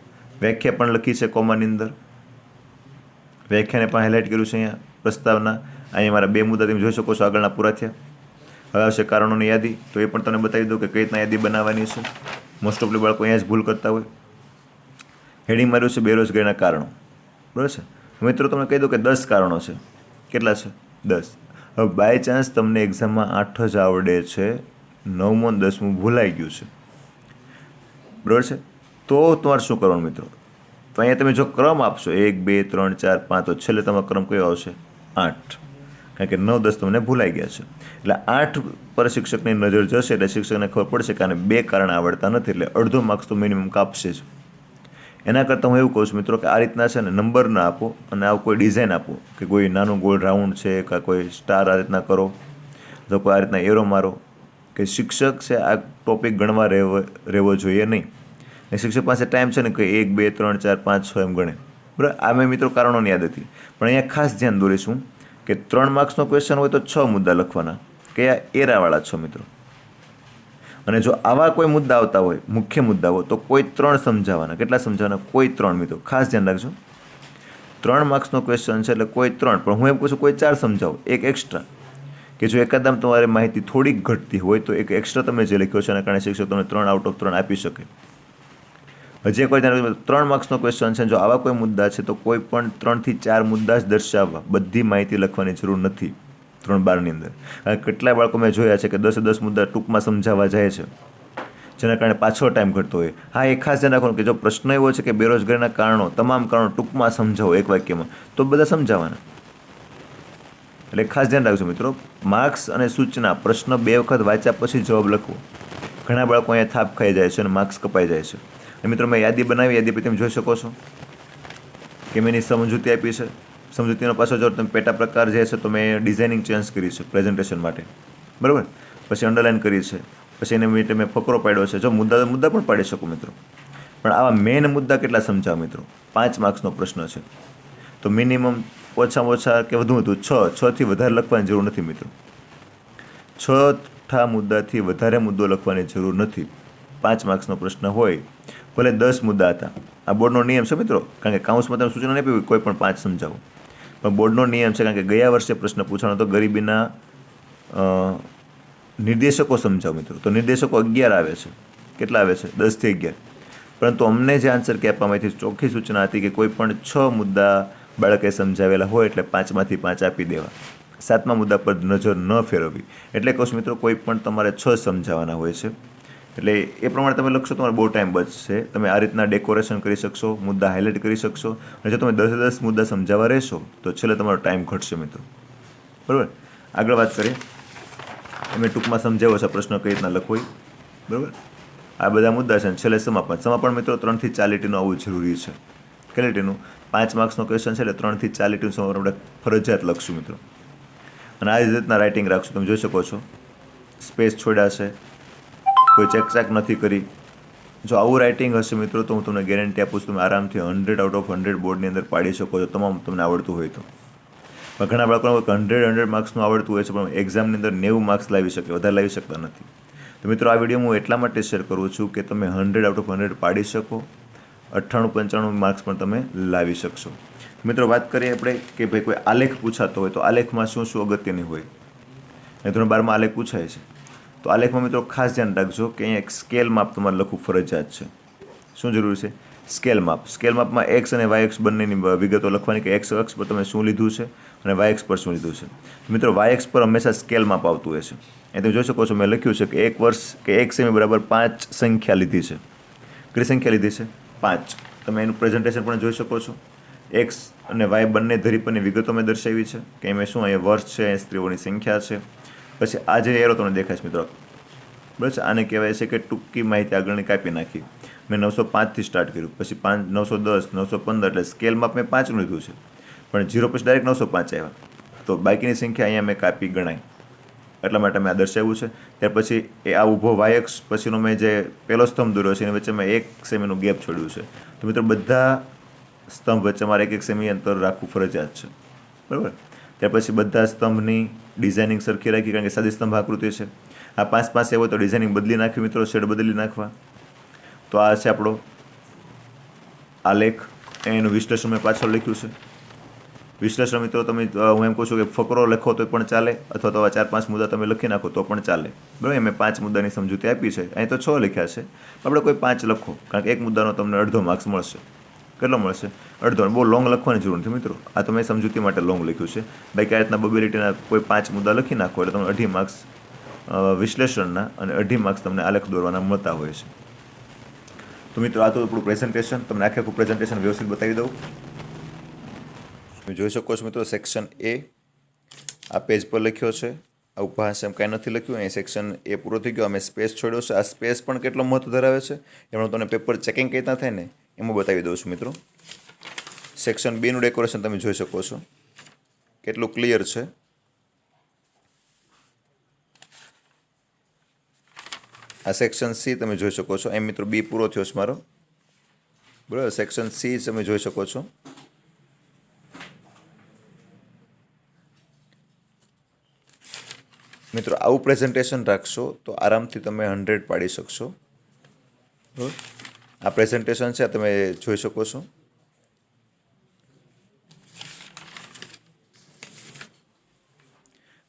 વ્યાખ્યા પણ લખી છે કોમાની અંદર, વ્યાખ્યાને પણ હાઇલાઇટ કર્યું છે અહીંયા. પ્રસ્તાવના અહીંયા મારા 2 મુદ્દા તમે જોઈ શકો છો આગળના પૂરા થયા. હવે આવશે કારણોની યાદી, તો એ પણ તમને બતાવી દઉં કે કઈ રીતના યાદી બનાવવાની છે. મોસ્ટ ઓફલી બાળકો અહીંયા જ ભૂલ કરતા હોય. હેડિંગ માર્યું છે બેરોજગારીના કારણો. બરાબર છે. મિત્રો તમને કહી દઉં કે 10 કારણો છે. કેટલા છે? 10. હવે બાય ચાન્સ તમને એક્ઝામમાં 8 જ આવડે છે, 9મું અને 10મું ભૂલાઈ ગયું છે. બરાબર છે. તો તમારે શું કરવાનું મિત્રો? તો અહીંયા તમે જો ક્રમ આપશો 1 2 3 4 5, તો છેલ્લે તમારો ક્રમ કયો આવશે? 8. કારણ કે 9 10 તમને ભૂલાઈ ગયા છે. એટલે 8 પર શિક્ષકની નજર જશે એટલે શિક્ષકને ખબર પડશે કે આને 2 કારણ આવડતા નથી, એટલે અડધો માર્ક્સ તો મિનિમમ કાપશે જ. એના કરતાં હું એવું કહું છું મિત્રો કે આ રીતના છે ને નંબર ના આપો અને આવું કોઈ ડિઝાઇન આપો કે કોઈ નાનું ગોળ રાઉન્ડ છે કે કોઈ સ્ટાર આ રીતના કરો, તો કોઈ આ રીતના એરો મારો, કે શિક્ષક છે આ ટોપિક ગણવા રહેવો જોઈએ નહીં. એ શિક્ષક પાસે ટાઈમ છે ને કે 1 2 3 4 5 6 એમ ગણે. બરાબર. આ મેં મિત્રો કારણોની યાદ હતી, પણ અહીંયા ખાસ ધ્યાન દોરીશું કે 3 માર્ક્સનો ક્વેશ્ચન હોય તો 6 મુદ્દા લખવાના, કયા એરાવાળા 6 મિત્રો. અને જો આવા કોઈ મુદ્દા આવતા હોય, મુખ્ય મુદ્દા હોય, તો કોઈ 3 સમજાવવાના. કેટલા સમજાવવાના? કોઈ 3 મિત્રો. ખાસ ધ્યાન રાખજો, 3 માર્ક્સનો ક્વેશ્ચન છે એટલે કોઈ 3, પણ હું એમ કહું છું કોઈ 4 સમજાવો, એક એક્સ્ટ્રા, કે જો એકાદમ તમારે માહિતી થોડીક ઘટતી હોય તો એક એક્સ્ટ્રા તમે જે લખ્યો છે એના કારણે શિક્ષક તમને 3 આઉટ ઓફ 3 આપી શકે. હજી એક વાર ધ્યાન રાખજો, 3 માર્ક્સનો ક્વેશ્ચન છે, જો આવા કોઈ મુદ્દા છે તો કોઈ પણ 3 થી 4 મુદ્દા જ દર્શાવવા, બધી માહિતી લખવાની જરૂર નથી 3 બારની અંદર. કારણ કે કેટલાય બાળકો મેં જોયા છે કે 10 મુદ્દા ટૂંકમાં સમજાવવા જાય છે, જેના કારણે પાછો ટાઈમ ઘટતો હોય. હા, એ ખાસ ધ્યાન રાખવાનું કે જો પ્રશ્ન એવો છે કે બેરોજગારીના કારણો, તમામ કારણો ટૂંકમાં સમજાવો એક વાક્યમાં, તો બધા સમજાવવાના. એટલે ખાસ ધ્યાન રાખજો મિત્રો, માર્ક્સ અને સૂચના પ્રશ્ન 2 વખત વાંચ્યા પછી જવાબ લખવો. ઘણા બાળકો અહીંયા થાપ ખાઈ જાય છે અને માર્ક્સ કપાઈ જાય છે. મિત્રો મેં યાદી બનાવી, યાદી તમે જોઈ શકો છો કે મેં એની સમજૂતી આપી છે. સમજૂતીનો પાછો જો તમે પેટા પ્રકાર જે છે તો મેં ડિઝાઇનિંગ ચેન્જ કરી છે પ્રેઝન્ટેશન માટે. બરાબર. પછી અંડરલાઇન કરી છે, પછી એને માટે મેં ફકરો પાડ્યો છે. જો મુદ્દા પણ પાડી શકું મિત્રો, પણ આવા મેઇન મુદ્દા કેટલા સમજાવ મિત્રો? 5 માર્ક્સનો પ્રશ્ન છે તો મિનિમમ ઓછામાં ઓછા કે વધુ 6 થી વધારે લખવાની જરૂર નથી મિત્રો. 6 મુદ્દાથી વધારે મુદ્દો લખવાની જરૂર નથી. 5 માર્ક્સનો પ્રશ્ન હોય, ભલે 10 મુદ્દા હતા. આ બોર્ડનો નિયમ છે મિત્રો, કારણ કે કાઉન્સમાં તમે સૂચના નહીં આપી કોઈ પણ 5 સમજાવો, પણ બોર્ડનો નિયમ છે. કારણ કે ગયા વર્ષે પ્રશ્ન પૂછવાનો તો ગરીબીના નિર્દેશકો સમજાવો મિત્રો, તો નિર્દેશકો 11 આવે છે. કેટલા આવે છે? 10 થી 11. પરંતુ અમને જે આન્સર કે આપવામાં આવી ચોખ્ખી સૂચના હતી કે કોઈ પણ 6 મુદ્દા બાળકે સમજાવેલા હોય એટલે 5 માંથી 5 આપી દેવા, 7મા મુદ્દા પર નજર ન ફેરવવી. એટલે કહું છું મિત્રો, કોઈ પણ તમારે 6 સમજાવવાના હોય છે, એટલે એ પ્રમાણે તમે લખશો તમારો બહુ ટાઈમ બચશે. તમે આ રીતના ડેકોરેશન કરી શકશો, મુદ્દા હાઇલાઇટ કરી શકશો, અને જો તમે 10 મુદ્દા સમજાવવા રહેશો તો છેલ્લે તમારો ટાઈમ ઘટશે મિત્રો. બરાબર. આગળ વાત કરીએ, અમે ટૂંકમાં સમજાવ્યો છે પ્રશ્ન કઈ રીતના લખવો. બરાબર. આ બધા મુદ્દા છે. છેલ્લે સમાપન મિત્રો 3 થી 4 લીટીનું આવવું જરૂરી છે. કેટલી લીટીનું? 5 માર્ક્સનો ક્વેશ્ચન છે એટલે 3 થી 4 લીટીનું સમાપન આપણે ફરજિયાત લખશું મિત્રો. અને આ રીતના રાઇટિંગ રાખશું. તમે જોઈ શકો છો સ્પેસ છોડ્યા છે, કોઈ ચેકચાક નથી કરી. જો આવું રાઇટિંગ હશે મિત્રો તો હું તમને ગેરંટી આપું છું તમે આરામથી 100 આઉટ ઓફ 100 બોર્ડની અંદર પાડી શકો છો, તમામ તમને આવડતું હોય તો. પણ ઘણા બાળકોને 100 માર્ક્સનું આવડતું હોય છે પણ એક્ઝામની અંદર 90 માર્ક્સ લાવી શકે, વધારે લાવી શકતા નથી. તો મિત્રો આ વિડીયો હું એટલા માટે શેર કરું છું કે તમે 100 આઉટ ઓફ 100 પાડી શકો, 98-95 માર્ક્સ પણ તમે લાવી શકશો. મિત્રો વાત કરીએ આપણે કે ભાઈ કોઈ આલેખ પૂછાતો હોય તો આલેખમાં શું શું અગત્યની હોય. ધોરણ 12માં આલેખ પૂછાય છે તો આલેખમાં મિત્રો ખાસ ધ્યાન રાખજો કે અહીંયા એક સ્કેલ માપ તમારે લખવું ફરજિયાત છે. શું જરૂર છે? સ્કેલ માપમાં એક્સ અને વાય એક્સ બંનેની વિગતો લખવાની કે એક્સ અક્ષ પર તમે શું લીધું છે અને વાય એક્સ પર શું લીધું છે. મિત્રો વાય એક્સ પર હંમેશા સ્કેલ માપ આવતું હોય છે. એ તમે જોઈ શકો છો મેં લખ્યું છે કે 1 વર્ષ કે 1 સેમી બરાબર 5 સંખ્યા લીધી છે. કેટલી સંખ્યા લીધી છે? 5. તમે એનું પ્રેઝન્ટેશન પણ જોઈ શકો છો. એક્સ અને વાય બંને ધરી પરની વિગતો મેં દર્શાવી છે કે એમાં શું અહીંયા વર્ષ છે, સ્ત્રીઓની સંખ્યા છે. પછી આ જે એરો તમને દેખાય છે મિત્રો, બરાબર છે, આને કહેવાય છે કે ટૂંકી માહિતી આગળની કાપી નાખી. મેં 905થી સ્ટાર્ટ કર્યું, પછી 5, 910, 915, એટલે સ્કેલ માપ મેં 5નું લીધું છે, પણ 0 પછી ડાયરેક્ટ 905 આવ્યા, તો બાકીની સંખ્યા અહીંયા મેં કાપી ગણાય, એટલા માટે મેં આ દર્શાવ્યું છે. ત્યાર પછી એ આ ઊભો વાયક્સ પછીનો મેં જે પહેલો સ્તંભ દોર્યો છે એની વચ્ચે મેં 1 સેમીનું ગેપ છોડ્યું છે. તો મિત્રો બધા સ્તંભ વચ્ચે મારે 1 સેમી અંતર રાખવું ફરજિયાત છે, બરાબર. ત્યાર પછી બધા સ્તંભની ડિઝાઇનિંગ સરખી રાખી, કારણ કે સાદી સ્તંભ આકૃતિ છે. આ 5 એવો તો ડિઝાઇનિંગ બદલી નાખવી મિત્રો, શેડ બદલી નાખવા. તો આ છે આપણો આલેખ. એનું વિશ્લેષણ મેં પાછળ લખ્યું છે. વિશ્લેષણ મિત્રો તમે હું એમ કહું છું કે ફકરો લખો તો પણ ચાલે, અથવા તો 4-5 મુદ્દા તમે લખી નાખો તો પણ ચાલે, બરાબર. મેં 5 મુદ્દાની સમજૂતી આપી છે, અહીં તો 6 લખ્યા છે, આપણે કોઈ 5 લખો, કારણ કે એક મુદ્દાનો તમને અડધો માર્ક્સ મળશે. કેટલો મળશે? અડધો. બહુ લોંગ લખવાની જરૂર નથી મિત્રો, આ તો મેં સમજૂતી માટે લોંગ લખ્યું છે. બાકી આ રીતના બબેલિટીના કોઈ 5 મુદ્દા લખી નાખો એટલે તમને 2.5 માર્ક્સ વિશ્લેષણના અને 2.5 માર્ક્સ તમને આલેખ દોરવાના મળતા હોય છે. તો મિત્રો આ તો આપણું પ્રેઝન્ટેશન, તમને આખું પ્રેઝન્ટેશન વ્યવસ્થિત બતાવી દઉં. તમે જોઈ શકો છો મિત્રો, સેક્શન એ આ પેજ પર લખ્યો છે. આ ઉપહાસ એમ કાંઈ નથી લખ્યું. અહીં સેક્શન એ પૂરો થઈ ગયો. અમે સ્પેસ છોડ્યો છે. આ સ્પેસ પણ કેટલો મહત્વ ધરાવે છે એમાં તમને પેપર ચેકિંગ કઈ રીતના થાય ને એમાં બતાવી દઉં છું મિત્રો. સેક્શન બીનું ડેકોરેશન તમે જોઈ શકો છો કેટલું ક્લિયર છે. આ સેક્શન સી તમે જોઈ શકો છો. એમ મિત્રો બી પૂરો થયો છે મારો, બરાબર. સેક્શન સી તમે જોઈ શકો છો. મિત્રો આવું પ્રેઝન્ટેશન રાખશો તો આરામથી તમે 100 પાડી શકશો, બરાબર. આ પ્રેઝન્ટેશન છે, તમે જોઈ શકો છો.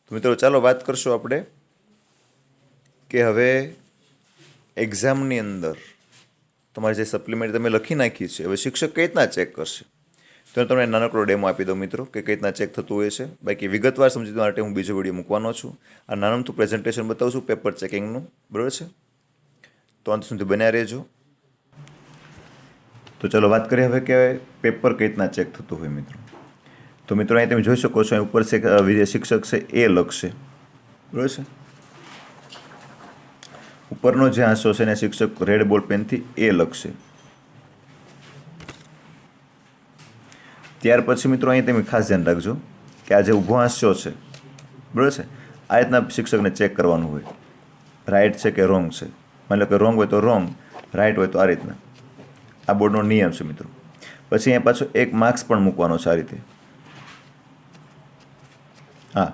તો મિત્રો ચાલો વાત કરશું આપણે કે હવે એક્ઝામની અંદર તમારી જે સપ્લિમેન્ટ તમે લખી નાખી છે, હવે શિક્ષક કઈ રીતના ચેક કરશે તો તમને નાનકડો ડેમો આપી દઉં મિત્રો કે કઈ રીતના ચેક થતું હોય છે. બાકી વિગતવાર સમજવા માટે હું બીજો વિડીયો મૂકવાનો છું. આ નાનમતું પ્રેઝન્ટેશન બતાવું છું પેપર ચેકિંગનું, બરાબર છે. તો અંત સુધી બન્યા રહેજો. તો ચલો વાત કરીએ હવે કે પેપર કઈ રીતના ચેક થતું હોય મિત્રો. તો મિત્રો અહીં તમે જોઈ શકો છો, અહીં ઉપર શિક્ષક છે એ લખશે, બરાબર છે. ઉપરનો જે આંસો છે એને શિક્ષક રેડ બોલ પેનથી એ લખશે. ત્યાર પછી મિત્રો અહીં તમે ખાસ ધ્યાન રાખજો કે આ જે ઊભો હાંસ્યો છે, બરાબર છે, આ રીતના શિક્ષકને ચેક કરવાનું હોય, રાઈટ છે કે રોંગ છે. માની લો કે રોંગ હોય તો રોંગ, રાઈટ હોય તો આ રીતના. આ બોર્ડનો નિયમ છે મિત્રો. પછી અહીંયા પાછો એક માર્ક્સ પણ મૂકવાનો છે આ રીતે. હા,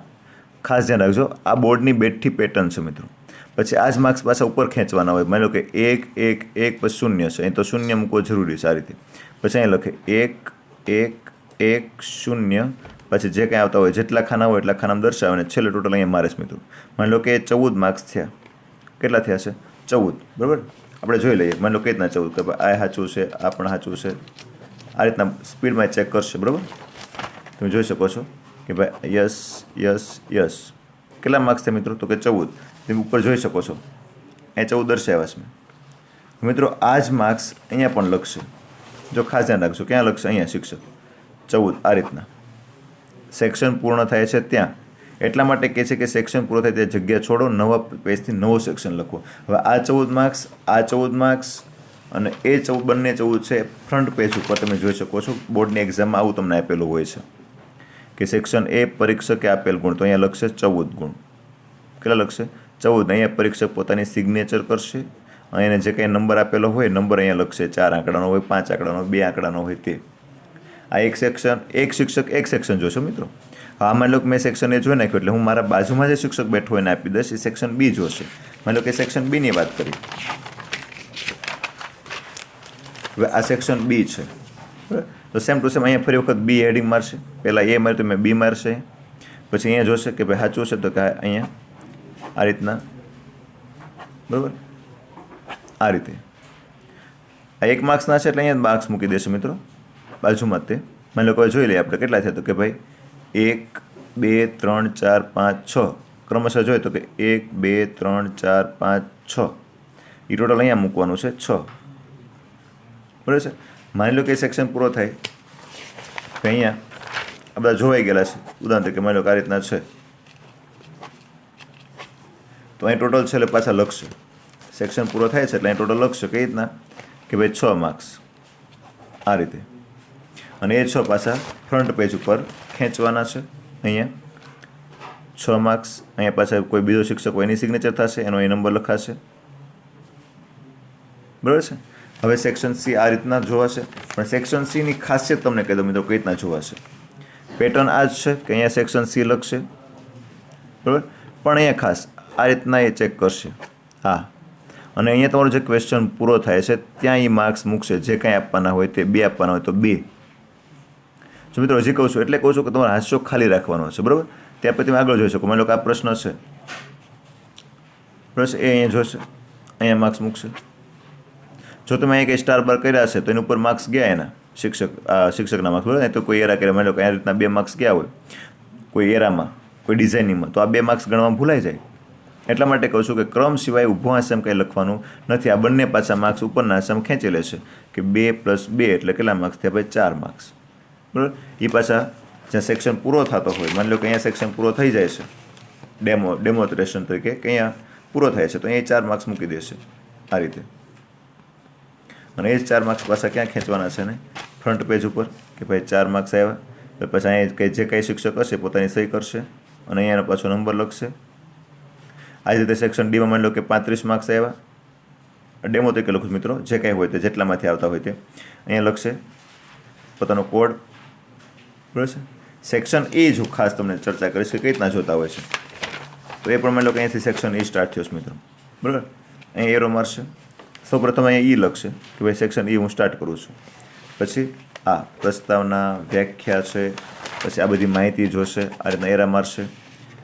ખાસ ધ્યાન રાખજો, આ બોર્ડની બેઠી પેટર્ન છે મિત્રો. પછી આ જ માર્ક્સ પાછા ઉપર ખેંચવાના હોય. માની લો કે 1 1 1 પછી 0 છે, અહીં તો 0 મૂકવો જરૂરી છે આ રીતે. પછી અહીં લખે 1 1 1 0, પછી જે કંઈ આવતા હોય જેટલા ખાના હોય એટલા ખાનામાં દર્શાવે અને છેલ્લે ટોટલ અહીંયા મારે છે મિત્રો. માની લો કે 14 માર્ક્સ થયા. કેટલા થયા છે? 14, બરાબર. આપણે જોઈ લઈએ. માની લો કે રીતના 14 કે ભાઈ આ સાચું છે, આ પણ સાચું છે. આ રીતના સ્પીડમાં ચેક કરશે, બરાબર. તમે જોઈ શકો છો કે ભાઈ યસ યસ યસ. કેટલા માર્ક્સ થયા મિત્રો? તો કે 14. તમે ઉપર જોઈ શકો છો અહીં 14 દર્શાવ્યા છે મેં મિત્રો. આ જ માર્ક્સ અહીંયા પણ લખશે. જો ખાસ ધ્યાન રાખજો, ક્યાં લખશે? અહીંયા શિક્ષક 14 આ રીતના. સેક્શન પૂર્ણ થાય છે ત્યાં. એટલા માટે કહે છે કે સેક્શન પૂરો થાય તે જગ્યા છોડો, નવા પેજથી નવો સેક્શન લખો. હવે આ 14 માર્ક્સ, આ 14 માર્ક્સ અને એ 14 બંને 14 છે ફ્રન્ટ પેજ ઉપર તમે જોઈ શકો છો. બોર્ડની એક્ઝામમાં આવું તમને આપેલું હોય છે કે સેક્શન એ પરીક્ષકે આપેલ ગુણ, તો અહીંયા લખશે 14 ગુણ. કેટલા લખશે? 14. અહીંયા પરીક્ષક પોતાની સિગ્નેચર કરશે. અહીંયા જે કંઈ નંબર આપેલો હોય, નંબર અહીંયા લખશે. 4 આંકડાનો હોય, 5 આંકડાનો, 2 આંકડાનો હોય તે. આ એક સેક્શન, એક શિક્ષક એક સેક્શન જોશો મિત્રો. હા, માની લો કે મેં સેક્શન એ જોઈ નાખ્યું એટલે હું મારા બાજુમાં જે શિક્ષક બેઠો હોય એને આપી દઈશ, એ સેક્શન બી જોશે. માની લો કે સેક્શન બીની વાત કરી. હવે આ સેક્શન બી છે, બરાબર. તો સેમ ટુ સેમ અહીંયા ફરી વખત બી હેડિંગ મારશે. પહેલાં એ માર્યું તો મેં બી મારશે. પછી અહીંયા જોશે કે ભાઈ સાચું છે તો કે અહીંયા આ રીતના, બરાબર, આ રીતે. આ 1 માર્ક્સના છે એટલે અહીંયા માર્ક્સ મૂકી દેશે મિત્રો બાજુમાં જ તે. માની લો કે જોઈ લઈએ આપણે કેટલા થયા, તો કે ભાઈ 1 2 3 4 5 6 ક્રમશઃ જોઈએ તો કે 1 2 3 4 5 6 એ ટોટલ અહીંયા મૂકવાનું છે 6. બરાબર છે. માની લો કે સેક્શન પૂરો થાય તો અહીંયા આ બધા જોવાઈ ગયેલા છે. ઉદાહરણ તરીકે માની લો કે આ રીતના છે તો અહીં ટોટલ છે એટલે પાછા લખશે. સેક્શન પૂરો થાય છે એટલે અહીં ટોટલ લખશે કઈ રીતના કે ભાઈ 6 માર્ક્સ આ રીતે, અને એ 6 પાછા ફ્રન્ટ પેજ ઉપર ખેંચવાના છે. અહીંયા 6 માર્ક્સ, અહીંયા પાછા કોઈ બીજો શિક્ષક હોય એની સિગ્નેચર થશે, એનો એ નંબર લખાશે. બરાબર છે. હવે સેક્શન સી આ રીતના જોવાશે, પણ સેક્શન સીની ખાસિયત તમને કહી દઉં મિત્રો કઈ રીતના જોવાશે. પેટર્ન આ જ છે કે અહીંયા સેક્શન સી લખશે, બરાબર, પણ અહીંયા ખાસ આ રીતના એ ચેક કરશે. હા, અને અહીંયા તમારો જે ક્વેશ્ચન પૂરો થાય છે ત્યાં એ માર્ક્સ મૂકશે. જે કાંઈ આપવાના હોય તે 2 આપવાના હોય તો 2. જો મિત્રો હજી કહું છું એટલે કહું છું કે તમારે હાથશો ખાલી રાખવાનો છે, બરાબર. ત્યાં પછી તમે આગળ જોઈ શકો. માની લો કે આ પ્રશ્ન છે, બરાબર છે, એ અહીંયા જોશે, અહીંયા માર્ક્સ મૂકશે. જો તમે અહીંયા કંઈ સ્ટાર બાર કર્યા છે તો એની ઉપર માર્ક્સ ગયા એના શિક્ષકના માર્ક્સ, બરાબર. તો કોઈ એરા કર્યા, માની લો કે આ રીતના 2 માર્ક્સ ગયા હોય કોઈ એરામાં, કોઈ ડિઝાઇનિંગમાં, તો આ 2 માર્ક્સ ગણવામાં ભૂલાઈ જાય. એટલા માટે કહું છું કે ક્રમ સિવાય ઊભો આસામ કંઈ લખવાનું નથી. આ બંને પાછા માર્ક્સ ઉપરના આસામ ખેંચી લેશે કે 2 + 2 એટલે કેટલા માર્ક્સ થયા ભાઈ 4 માર્ક્સ, બરાબર. એ પાછા જ્યાં સેક્શન પૂરો થતો હોય, માની લો કે અહીંયા સેક્શન પૂરો થઈ જાય છે ડેમોન્સ્ટ્રેશન તરીકે, કે અહીંયા પૂરો થાય છે તો અહીંયા 4 માર્ક્સ મૂકી દેશે આ રીતે. અને એ જ 4 માર્ક્સ પાછા ક્યાં ખેંચવાના છે ને ફ્રન્ટ પેજ ઉપર કે ભાઈ 4 માર્ક્સ આવ્યા. તો પછી અહીંયા જે કંઈ શિક્ષક હશે પોતાની સહી કરશે અને અહીંયાનો પાછો નંબર લખશે. આ જ રીતે સેક્શન ડીમાં માની લો કે 35 માર્ક્સ આવ્યા, ડેમો તરીકે લખું મિત્રો, જે કાંઈ હોય તે જેટલામાંથી આવતા હોય તે અહીંયા લખશે પોતાનો કોડ, બરાબર છે. સેક્શન એ જ હું ખાસ તમને ચર્ચા કરીશ કે કઈ રીતના જોતા હોય છે. તો એ પણ માની લો કે અહીંયાથી સેક્શન એ સ્ટાર્ટ થયો છે મિત્રો, બરાબર. અહીંયા એરો મારશે. સૌપ્રથમ અહીંયા ઈ લખશે કે ભાઈ સેક્શન એ હું સ્ટાર્ટ કરું છું. પછી આ પ્રસ્તાવના વ્યાખ્યા છે, પછી આ બધી માહિતી જોશે, આ રીતના એરા મારશે.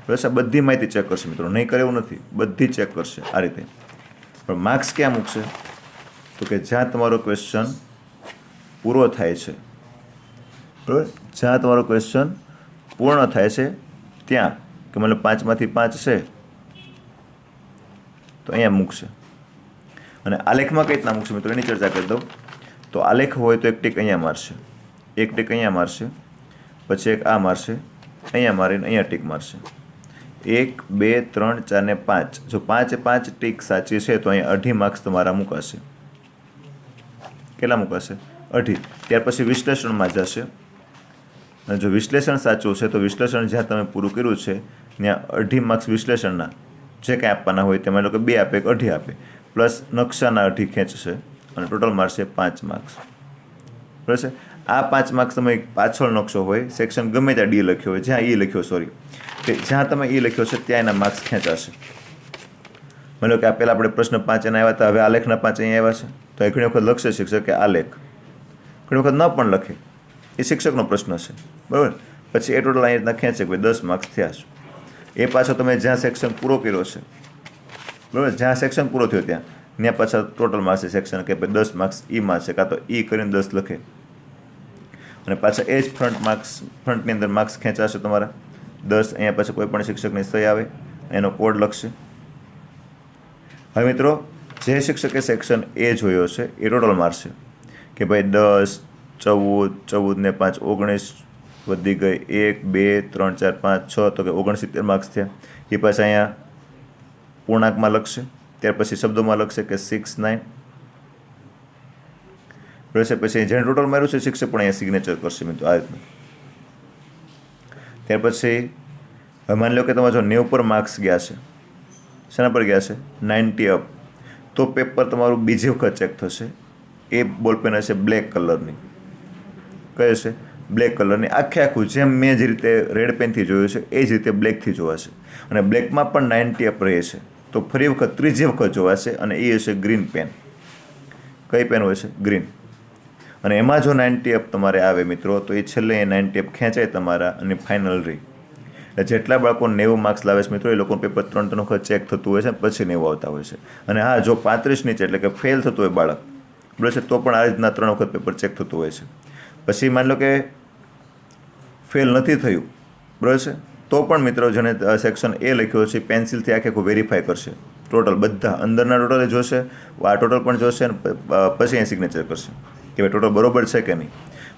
બસ આ બધી માહિતી ચેક કરશે મિત્રો, નહીં કરે એવું નથી, બધી ચેક કરશે આ રીતે. પણ માર્ક્સ ક્યાં મૂકશે તો કે જ્યાં તમારો ક્વેશ્ચન પૂરો થાય છે, બરાબર. જ્યાં તમારો ક્વેશ્ચન પૂર્ણ થાય છે ત્યાં, કે મતલબ 5માંથી 5 છે તો અહીંયા મૂકશે. અને આલેખમાં કઈ રીતના મૂકશે મિત્રો એની ચર્ચા કરી દઉં. તો આલેખ હોય તો એક ટીક અહીંયા મારશે, એક ટીક અહીંયા મારશે, પછી એક આ મારશે, અહીંયા મારીને અહીંયા ટીક મારશે. 1 2 3 4 ને 5. જો 5 ટીક સાચી છે તો અહીંયા 2.5 માર્ક્સ તમારા મુકાશે. કેટલા મુકાશે? 2.5. ત્યાર પછી વિશ્લેષણમાં જશે, અને જો વિશ્લેષણ સાચું છે તો વિશ્લેષણ જ્યાં તમે પૂરું કર્યું છે ત્યાં 2.5 માર્ક્સ વિશ્લેષણના જે કાંઈ આપવાના હોય તેમાં લોકો 2 આપે, 2.5 આપે, પ્લસ નકશાના 2.5 ખેંચશે અને ટોટલ મારશે 5 માર્ક્સ, બરાબર છે. આ 5 માર્ક્સ તમે પાછળ નકશો હોય, સેક્શન ગમે ત્યાં ડી લખ્યો હોય, જ્યાં ઈ લખ્યો, સોરી, કે જ્યાં તમે ઈ લખ્યો છે ત્યાં એના માર્ક્સ ખેંચાશે. માની લો કે આ પહેલાં આપણે પ્રશ્ન 5 એના આવ્યા હતા, હવે આલેખના 5 અહીંયા આવ્યા છે, તો એ ઘણી વખત લખશે શિક્ષક કે આલેખ, ઘણી વખત ન પણ લખે, એ શિક્ષકનો પ્રશ્ન છે, બરાબર. પછી એ ટોટલ અહીંયા રીતના ખેંચે કે 10 માર્ક્સ થયા છે. એ પાછો તમે જ્યાં સેક્શન પૂરો કર્યો છે, બરાબર, જ્યાં સેક્શન પૂરો થયો ત્યાં પાછા ટોટલ માર્ક્સ છે સેક્શન કે ભાઈ 10 માર્ક્સ ઈમાં છે, કાં તો ઈ કરીને 10 લખે, અને પાછા એ જ ફ્રન્ટની અંદર માર્ક્સ ખેંચાશે તમારા 10. અહીંયા પાછળ કોઈ પણ શિક્ષકની સહી આવે, એનો કોડ લખશે. હવે મિત્રો જે શિક્ષકે સેક્શન એ જોયો છે એ ટોટલ મારશે કે ભાઈ 10 14 ને 5 19 વધી ગઈ 1 2 3 4 5 6, તો કે 69 માર્ક્સ થયા. એ પાછા અહીંયા પૂર્ણાંકમાં લખશે, ત્યાર પછી શબ્દોમાં લખશે કે 6 9, પછી જેને ટોટલ માર્યું છે શિક્ષક પણ અહીંયા સિગ્નેચર કરશે મિત્રો આ રીતનું. ત્યાર પછી હવે માની લો કે તમારે જો 90 પર માર્ક્સ ગયા છે, શેના પર ગયા છે 90 અપ, તો પેપર તમારું બીજી વખત ચેક થશે. એ બોલપેન હશે બ્લેક કલરની, કઈ હશે બ્લેક કલરની, આખું જેમ મેં જે રીતે રેડ પેનથી જોયું છે એ જ રીતે બ્લેકથી જોવાશે. અને બ્લેકમાં પણ 90 અપ રહે છે, તો ફરી વખત ત્રીજી વખત જોવાશે, અને એ હશે ગ્રીન પેન. કઈ પેન હોય છે? ગ્રીન. અને એમાં જો 90 અપ તમારે આવે મિત્રો તો એ છેલ્લે એ 90 અપ ખેંચાય તમારા અને ફાઇનલ રહી. એટલે જેટલા બાળકો 90 માર્ક્સ લાવે છે મિત્રો એ લોકોનું પેપર 3 વખત ચેક થતું હોય છે, પછી 90 આવતા હોય છે. અને હા, જો 35 નીચે એટલે કે ફેલ થતું હોય બાળક બરાબર છે, તો પણ આ રીતના 3 વખત પેપર ચેક થતું હોય છે. પછી માની લો કે ફેલ નથી થયું, બરાબર છે, તો પણ મિત્રો જેને સેક્શન એ લખ્યો છે પેન્સિલથી આખું વેરીફાઈ કરશે, ટોટલ બધા અંદરના ટોટલે જોશે, આ ટોટલ પણ જોશે અને પછી અહીં સિગ્નેચર કરશે કે ભાઈ ટોટલ બરોબર છે કે નહીં.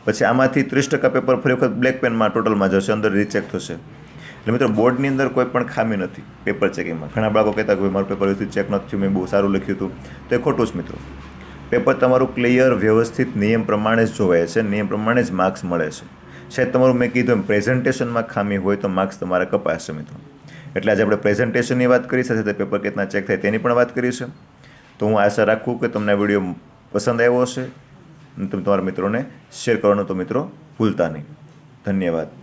પછી આમાંથી 30% પેપર ફરી વખત બ્લેક પેનમાં ટોટલમાં જશે, અંદર રીચેક થશે. એટલે મિત્રો બોર્ડની અંદર કોઈ પણ ખામી નથી પેપર ચેકિંગમાં. ઘણા બાળકો કહેતા કે મારું પેપર વ્યવસ્થિત ચેક નથી થયું, મેં બહુ સારું લખ્યું હતું, તો એ ખોટું જ મિત્રો. પેપર તમારું ક્લિયર, વ્યવસ્થિત, નિયમ પ્રમાણે જ જોવાય છે, નિયમ પ્રમાણે જ માર્ક્સ મળે છે. શાયદ તમારું મેં કીધું એમ પ્રેઝન્ટેશનમાં ખામી હોય તો માર્ક્સ તમારા કપાશે મિત્રો. એટલે આજે આપણે પ્રેઝન્ટેશનની વાત કરી, સાથે સાથે પેપર કેટલા ચેક થાય તેની પણ વાત કરી છે. તો હું આશા રાખું કે તમને આ વિડીયો પસંદ આવ્યો હશે અને તમે તમારા મિત્રોને શેર કરવાનું તો મિત્રો ભૂલતા નહીં. ધન્યવાદ.